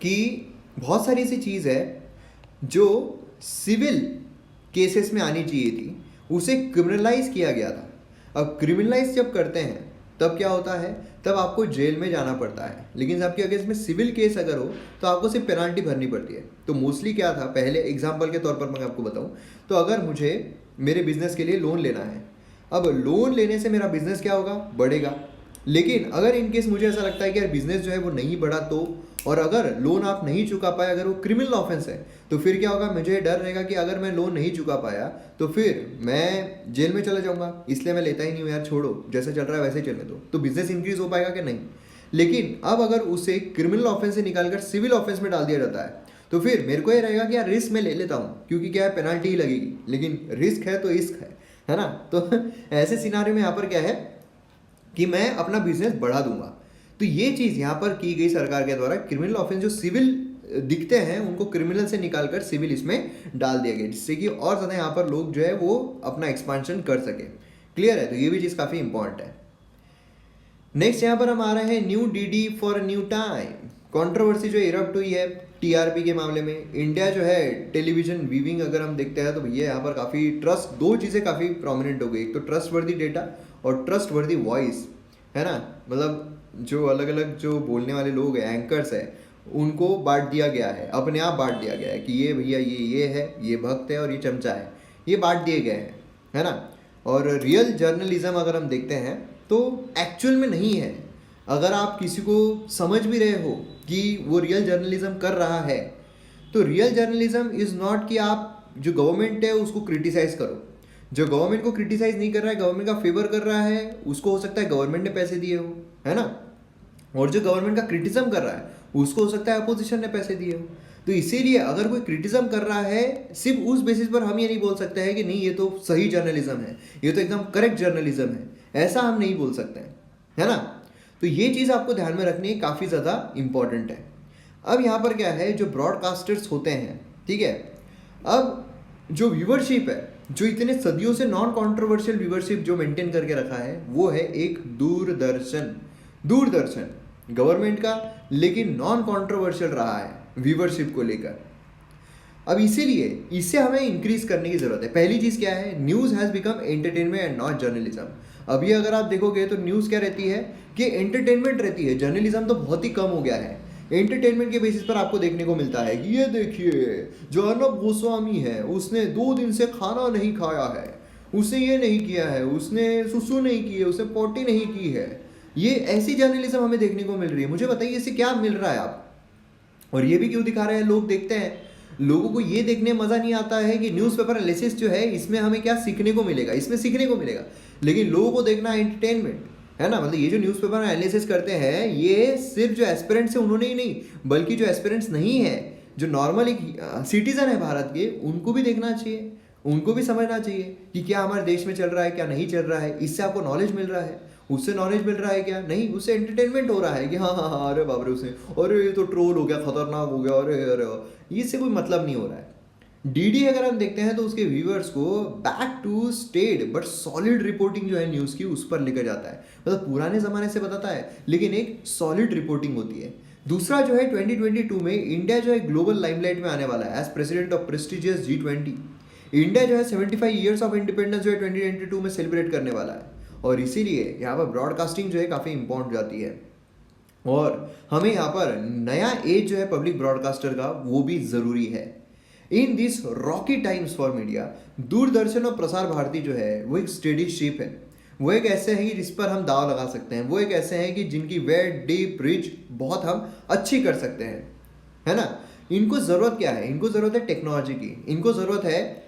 कि बहुत सारी ऐसी चीज़ है जो सिविल केसेस में आनी चाहिए थी, उसे क्रिमिनलाइज किया गया था। अब क्रिमिनलाइज जब करते हैं तब क्या होता है, तब आपको जेल में जाना पड़ता है। लेकिन आपके अगेंस्ट में सिविल केस अगर हो तो आपको सिर्फ पेनाल्टी भरनी पड़ती है। तो मोस्टली क्या था, पहले एग्जांपल के तौर पर मैं आपको बताऊं तो अगर मुझे मेरे बिजनेस के लिए लोन लेना है, अब लोन लेने से मेरा बिजनेस क्या होगा, बढ़ेगा। लेकिन अगर इनकेस मुझे ऐसा लगता है कि यार बिजनेस जो है वो नहीं बढ़ा, तो और अगर लोन आप नहीं चुका पाए, अगर वो क्रिमिनल ऑफेंस है, तो फिर क्या होगा, मुझे डर रहेगा कि अगर मैं लोन नहीं चुका पाया तो फिर मैं जेल में चला जाऊंगा। इसलिए मैं लेता ही नहीं हूँ यार, छोड़ो, जैसे चल रहा है वैसे ही चलने दो। तो बिजनेस इंक्रीज हो पाएगा कि नहीं। लेकिन अब अगर उसे क्रिमिनल ऑफेंस से निकालकर सिविल ऑफेंस में डाल दिया जाता है, तो फिर मेरे को ये रहेगा कि यार रिस्क मैं ले लेता हूँ, क्योंकि क्या है, पेनाल्टी ही लगेगी। लेकिन रिस्क है तो इश्क है ना। तो ऐसे सिनारियो में यहाँ पर क्या है कि मैं अपना बिजनेस बढ़ा दूंगा। तो ये चीज़ यहाँ पर की गई सरकार के द्वारा, क्रिमिनल ऑफेंस जो सिविल दिखते हैं उनको क्रिमिनल से निकालकर सिविल इसमें डाल दिया गया, जिससे कि और ज़्यादा यहाँ पर लोग जो है वो अपना एक्सपांशन कर सके। क्लियर है? तो ये भी चीज़ काफ़ी इंपॉर्टेंट है। नेक्स्ट यहाँ पर हम आ रहे हैं new DD for new time. Controversy जो इरप्ट हुई है टीआरपी के मामले में। इंडिया जो है टेलीविजन व्यूइंग अगर हम देखते हैं तो भैया यहाँ पर काफ़ी ट्रस्ट, दो चीज़ें काफ़ी प्रोमिनेंट हो गई। एक तो ट्रस्ट वर्दी डेटा और ट्रस्ट वर्दी वॉइस, है ना। मतलब जो अलग अलग जो बोलने वाले लोग हैं, एंकर्स है, उनको बांट दिया गया है, अपने आप बांट दिया गया है कि ये भैया ये है, ये भक्त है और ये चमचा है, ये बांट दिए गए हैं, है ना। और रियल जर्नलिज्म अगर हम देखते हैं तो एक्चुअल में नहीं है। अगर आप किसी को समझ भी रहे हो कि वो रियल जर्नलिज्म कर रहा है, तो रियल जर्नलिज्म इज़ नॉट कि आप जो गवर्नमेंट है उसको क्रिटिसाइज करो। जो गवर्नमेंट को क्रिटिसाइज नहीं कर रहा है, गवर्नमेंट का फेवर कर रहा है, उसको हो सकता है गवर्नमेंट ने पैसे दिए हो, है ना। और जो गवर्नमेंट का क्रिटिज्म कर रहा है उसको हो सकता है अपोजिशन ने पैसे दिए हो। तो इसीलिए अगर कोई क्रिटिज्म कर रहा है, सिर्फ उस बेसिस पर हम ये नहीं बोल सकते हैं कि नहीं ये तो सही जर्नलिज्म है, ये तो एकदम करेक्ट जर्नलिज्म है, ऐसा हम नहीं बोल सकते हैं, है ना। तो ये चीज़ आपको ध्यान में रखनी है, काफ़ी ज़्यादा इंपॉर्टेंट है। अब यहाँ पर क्या है, जो ब्रॉडकास्टर्स होते हैं, ठीक है, अब जो व्यूवरशिप है, जो इतने सदियों से नॉन कॉन्ट्रोवर्शियल व्यूवरशिप जो मेंटेन करके रखा है, वो है एक दूरदर्शन। दूरदर्शन गवर्नमेंट का, लेकिन नॉन कॉन्ट्रोवर्शियल रहा है व्यूवरशिप को लेकर। अब इसीलिए इसे हमें इंक्रीज करने की जरूरत है। पहली चीज़ क्या है, news has become entertainment and not journalism. अभी अगर आप देखोगे तो न्यूज़ क्या रहती है कि एंटरटेनमेंट रहती है, जर्नलिज्म तो बहुत ही कम हो गया है। एंटरटेनमेंट के बेसिस पर आपको देखने को मिलता है कि ये देखिए जो अर्नब गोस्वामी है उसने 2 दिन से खाना नहीं खाया है, उसने ये नहीं किया है, उसने सुसु नहीं की है, उसने पोटी नहीं की है। ये ऐसी जर्नलिज्म हमें देखने को मिल रही है। मुझे बताइए इससे क्या मिल रहा है आप, और ये भी क्यों दिखा रहे हैं, लोग देखते हैं। लोगों को ये देखने में मज़ा नहीं आता है कि न्यूज़पेपर एनालिसिस जो है इसमें हमें क्या सीखने को मिलेगा, इसमें सीखने को मिलेगा, लेकिन लोगों को देखना एंटरटेनमेंट, है ना। मतलब ये जो न्यूज़पेपर एनालिसिस करते हैं ये सिर्फ जो एस्पिरेंट्स है उन्होंने ही नहीं, बल्कि जो एस्पिरेंट्स नहीं है, जो नॉर्मल एक सिटीजन है भारत के, उनको भी देखना चाहिए, उनको भी समझना चाहिए कि क्या हमारे देश में चल रहा है, क्या नहीं चल रहा है। इससे आपको नॉलेज मिल रहा है, उससे नॉलेज मिल रहा है क्या, नहीं, उससे एंटरटेनमेंट हो रहा है कि हाँ हाँ हाँ, अरे बाप रे, उसने, अरे ये तो ट्रोल हो गया, खतरनाक हो गया, अरे अरे, इससे कोई मतलब नहीं हो रहा है। डीडी अगर हम देखते हैं तो उसके व्यूअर्स को back to staid but solid reporting जो है न्यूज़ की उस पर लेकर जाता है। मतलब पुराने ज़माने से बताता है, लेकिन एक सॉलिड रिपोर्टिंग होती है। दूसरा जो है 2022 में इंडिया जो है ग्लोबल लाइमलाइट में आने वाला है as president of prestigious G20। India जो है 75 ईयर्स ऑफ इंडिपेंडेंस जो है 2022 में सेलिब्रेट करने वाला है, और इसीलिए यहाँ पर ब्रॉडकास्टिंग जो है काफ़ी इंपॉर्टेंट जाती है। और हमें यहाँ पर नया एज जो है पब्लिक ब्रॉडकास्टर का वो भी ज़रूरी है। In this Rocky times for media, Doordarshan और प्रसार भारती जो है वो एक स्टेडी शिप है। वो एक ऐसे हैं कि जिस पर हम दाव लगा सकते हैं, वो एक ऐसे हैं कि जिनकी वेट डीप रिच बहुत हम अच्छी कर सकते हैं, है ना। इनको ज़रूरत क्या है, इनको ज़रूरत है टेक्नोलॉजी की, इनको ज़रूरत है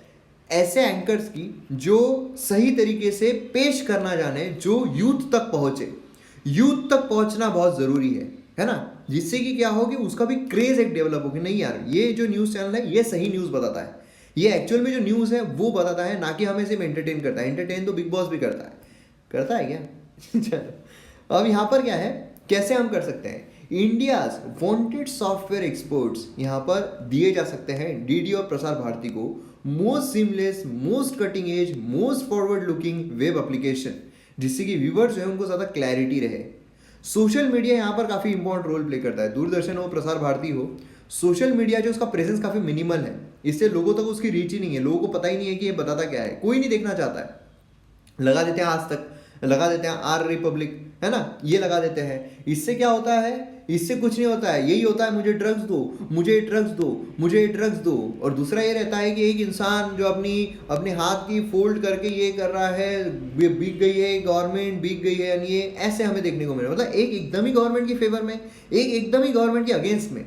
ऐसे एंकर्स की जो सही तरीके से पेश करना जाने, जो यूथ तक पहुँचे। यूथ तक पहुँचना बहुत ज़रूरी है ना, जिससे कि क्या हो कि उसका भी क्रेज एक डेवलप हो कि नहीं यार ये जो न्यूज़ चैनल है ये सही न्यूज़ बताता है, ये एक्चुअल में जो न्यूज़ है वो बताता है, ना कि हमें सिर्फ एंटरटेन करता है। एंटरटेन तो बिग बॉस भी करता है क्या चलो अब यहाँ पर क्या है, कैसे हम कर सकते हैं, इंडियाज वांटेड सॉफ्टवेयर एक्सपर्ट्स यहाँ पर दिए जा सकते हैं डीडी और प्रसार भारती को, most seamless, most cutting edge, most forward looking web application, जिससे कि व्यूवर्स जो है उनको ज़्यादा क्लैरिटी रहे। सोशल मीडिया यहाँ पर काफ़ी इंपॉर्टेंट रोल प्ले करता है। दूरदर्शन हो, प्रसार भारती हो, सोशल मीडिया जो उसका प्रेजेंस काफ़ी मिनिमल है, इससे लोगों तक उसकी रीच ही नहीं है, लोगों को पता ही नहीं है कि ये बताता क्या है, कोई नहीं देखना चाहता है। लगा देते हैं आज तक, लगा देते हैं आर रिपब्लिक, है ना, ये लगा देते हैं। इससे क्या होता है, इससे कुछ नहीं होता है, यही होता है मुझे ड्रग्स दो, मुझे ड्रग्स दो, मुझे ड्रग्स दो। और दूसरा ये रहता है कि एक इंसान जो अपने हाथ की फोल्ड करके ये कर रहा है, बिक गई है गवर्नमेंट, बिक गई है, यानी ये ऐसे हमें देखने को मिल रहा है। मतलब एक एकदम ही गवर्नमेंट की फेवर में, एक एकदम ही गवर्नमेंट के अगेंस्ट में।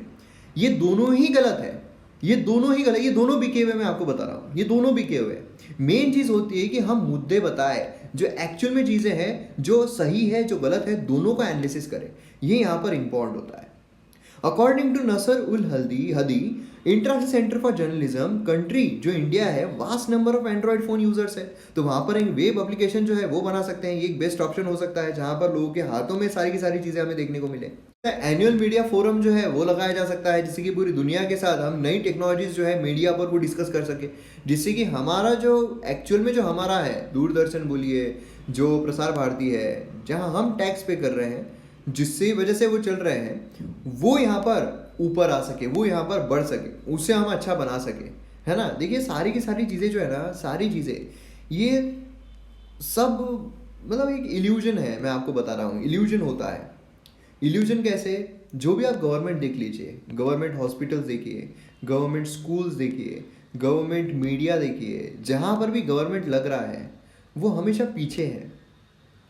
ये दोनों ही गलत है, ये दोनों ही गलत, ये दोनों बिके हुए, मैं आपको बता रहा हूँ, ये दोनों बिके हुए। मेन चीज़ होती है कि हम मुद्दे बताएं, जो एक्चुअल में चीज़ें हैं, जो सही है जो गलत है, दोनों का एनालिसिस करें, ये यहाँ पर इंपॉर्टेंट होता है। अकॉर्डिंग टू नसर उल हदी International Centre for Journalism, country जो इंडिया है, vast number of Android phone users है, तो वहाँ पर एक वेब एप्लीकेशन जो है वो बना सकते हैं। ये एक बेस्ट ऑप्शन हो सकता है जहाँ पर लोगों के हाथों में सारी की सारी चीज़ें हमें देखने को मिले। एनुअल मीडिया फोरम जो है वो लगाया जा सकता है, जिससे कि पूरी दुनिया के साथ हम नई टेक्नोलॉजीज जो है मीडिया पर वो डिस्कस कर सके, जिससे कि हमारा जो एक्चुअल में जो हमारा है दूरदर्शन बोलिए, जो प्रसार भारती है, जहां हम टैक्स पे कर रहे हैं, जिससे वजह से वो चल रहे हैं, वो यहाँ पर ऊपर आ सके, वो यहाँ पर बढ़ सके, उससे हम अच्छा बना सके, है ना। देखिए सारी की सारी चीज़ें जो है ना, सारी चीज़ें ये सब मतलब एक इल्यूजन है। मैं आपको बता रहा हूँ इल्यूजन होता है। इल्यूजन कैसे? जो भी आप गवर्नमेंट देख लीजिए, गवर्नमेंट हॉस्पिटल्स देखिए, गवर्नमेंट स्कूल्स देखिए, गवर्नमेंट मीडिया देखिए, जहाँ पर भी गवर्नमेंट लग रहा है वो हमेशा पीछे है।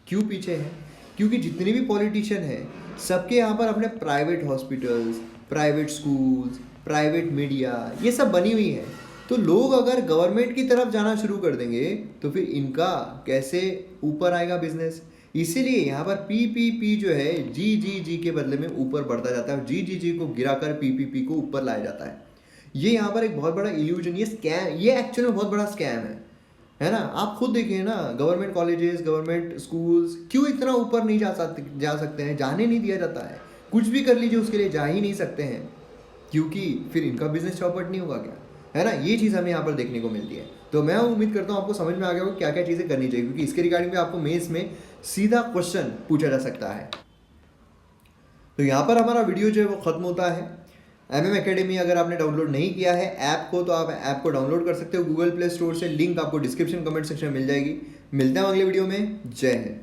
क्यों पीछे है? क्योंकि जितने भी पॉलिटिशियन हैं सबके यहाँ पर अपने private hospitals, private schools, private media ये सब बनी हुई है। तो लोग अगर गवर्नमेंट की तरफ जाना शुरू कर देंगे तो फिर इनका कैसे ऊपर आएगा बिजनेस। इसीलिए यहाँ पर पी जो है जी के बदले में ऊपर बढ़ता जाता है, जी को गिराकर पी को ऊपर लाया जाता है। ये यहाँ पर एक बहुत बड़ा इल्यूजन, ये स्कैम, ये एक्चुअली बहुत बड़ा स्कैम है ना। आप खुद देखिए ना, गवर्नमेंट कॉलेजेस, गवर्नमेंट स्कूल्स क्यों इतना ऊपर नहीं जा सकते हैं, जाने नहीं दिया जाता है। कुछ भी कर लीजिए उसके लिए जा ही नहीं सकते हैं, क्योंकि फिर इनका बिजनेस चौपट नहीं होगा क्या, है ना। ये चीज़ हमें यहाँ पर देखने को मिलती है। तो मैं उम्मीद करता हूँ आपको समझ में आ गया होगा क्या क्या चीज़ें करनी चाहिए, क्योंकि इसके रिगार्डिंग में आपको मेंस में सीधा क्वेश्चन पूछा जा सकता है। तो यहाँ पर हमारा वीडियो जो है वो खत्म होता है। MM एकेडमी अगर आपने डाउनलोड नहीं किया है ऐप को, तो आप ऐप को डाउनलोड कर सकते हो गूगल प्ले स्टोर से। लिंक आपको डिस्क्रिप्शन कमेंट सेक्शन में मिल जाएगी। मिलते हैं अगले वीडियो में। जय हिंद।